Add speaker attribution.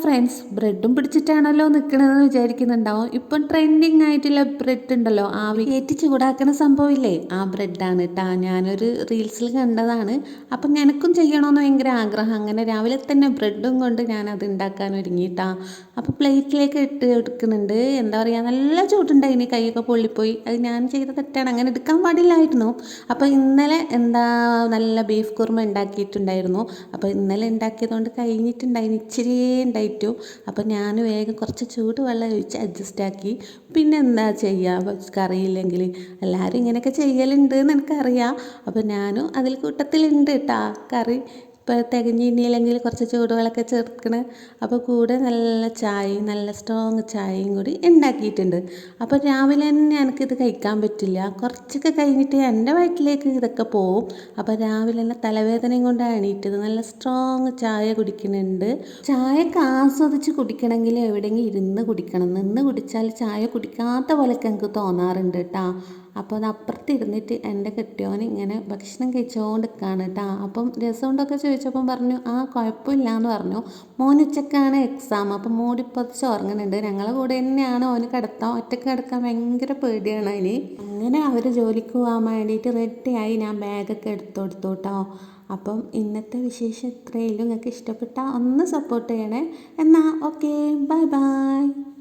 Speaker 1: Friends, ബ്രെഡും പിടിച്ചിട്ടാണല്ലോ നിൽക്കണതെന്ന് വിചാരിക്കുന്നുണ്ടാവും. ഇപ്പം trending ആയിട്ടുള്ള ബ്രെഡ് ഉണ്ടല്ലോ, ആവി കയറ്റി ചൂടാക്കുന്ന സംഭവമില്ലേ, ആ ബ്രെഡാണ് കേട്ടാ. ഞാനൊരു റീൽസിൽ കണ്ടതാണ്. അപ്പം എനിക്കും ചെയ്യണമെന്ന് ഭയങ്കര ആഗ്രഹം. അങ്ങനെ രാവിലെ തന്നെ ബ്രെഡും കൊണ്ട് ഞാനത് ഉണ്ടാക്കാൻ ഒരുങ്ങിയിട്ടാ. അപ്പോൾ പ്ലേറ്റിലേക്ക് ഇട്ട് എടുക്കുന്നുണ്ട്. എന്താ പറയുക, നല്ല ചൂടുണ്ടായിന്, കൈയൊക്കെ പൊള്ളിപ്പോയി. അത് ഞാൻ ചെയ്ത തെറ്റാണ്, അങ്ങനെ എടുക്കാൻ പാടില്ലായിരുന്നു. അപ്പോൾ ഇന്നലെ നല്ല ബീഫ് കുറുമ ഉണ്ടാക്കിയിട്ടുണ്ടായിരുന്നു. അപ്പോൾ ഇന്നലെ ഉണ്ടാക്കിയതുകൊണ്ട് കഴിഞ്ഞിട്ടുണ്ടായിന്, ഇച്ചിരി ഉണ്ടായിട്ടു. അപ്പോൾ ഞാൻ വേഗം കുറച്ച് ചൂടുവെള്ളം ഒഴിച്ച് അഡ്ജസ്റ്റ് ആക്കി. പിന്നെ എന്താ ചെയ്യുക, കറിയില്ലെങ്കിൽ എല്ലാവരും ഇങ്ങനെയൊക്കെ ചെയ്യലുണ്ട് എന്ന് എനിക്കറിയാം. അപ്പോൾ ഞാനും അതിൽ കൂട്ടത്തിലുണ്ട് കേട്ടോ. കറി ഇപ്പോൾ തികഞ്ഞില്ലെങ്കിൽ കുറച്ച് ചൂടുവെള്ളമൊക്കെ ചേർക്കണേ. അപ്പോൾ കൂടെ നല്ല ചായയും, നല്ല സ്ട്രോങ് ചായയും കൂടി ഉണ്ടാക്കിയിട്ടുണ്ട്. അപ്പോൾ രാവിലെ തന്നെ എനിക്കിത് കഴിക്കാൻ പറ്റില്ല, കുറച്ചൊക്കെ കഴിഞ്ഞിട്ട് എൻ്റെ വയറ്റിലേക്ക് ഇതൊക്കെ പോവും. അപ്പോൾ രാവിലെ തന്നെ തലവേദനയും കൊണ്ടാണ് എണീറ്റത്. നല്ല സ്ട്രോങ് ചായ കുടിക്കുന്നുണ്ട്. ചായയൊക്കെ ആസ്വദിച്ച് കുടിക്കണമെങ്കിൽ എവിടെയെങ്കിലും ഇരുന്ന് കുടിക്കണം. നിന്ന് കുടിച്ചാൽ ചായ കുടിക്കാത്ത പോലെയൊക്കെ എനിക്ക് തോന്നാറുണ്ട് കേട്ടോ. അപ്പോൾ അത് അപ്പുറത്ത് ഇരുന്നിട്ട് എൻ്റെ കെട്ടിയോൻ ഇങ്ങനെ ഭക്ഷണം കഴിച്ചുകൊണ്ട് നിൽക്കുകയാണ് കേട്ടോ. അപ്പം രസമുണ്ടൊക്കെ ചോദിച്ചപ്പം പറഞ്ഞു, ആ കുഴപ്പമില്ല എന്ന് പറഞ്ഞു. മോന് ഉച്ചക്കാണ് എക്സാം, അപ്പം മൂടിപ്പൊതിച്ച് ഉറങ്ങുന്നുണ്ട്. ഞങ്ങളെ കൂടെ തന്നെയാണ് ഓന് കിടത്താൻ. ഒറ്റയ്ക്ക് കിടക്കാൻ ഭയങ്കര പേടിയാണ് അതിന്. അങ്ങനെ അവർ ജോലിക്ക് പോകാൻ വേണ്ടിയിട്ട് റെഡിയായി. ഞാൻ ബാഗൊക്കെ എടുത്തു കൊടുത്തു കേട്ടോ. അപ്പം ഇന്നത്തെ വിശേഷം ഇത്രയേ ഉള്ളൂ. നിങ്ങൾക്ക് ഇഷ്ടപ്പെട്ടാൽ ഒന്ന് സപ്പോർട്ട് ചെയ്യണേ. എന്നാൽ ഓക്കെ, ബൈ ബൈ.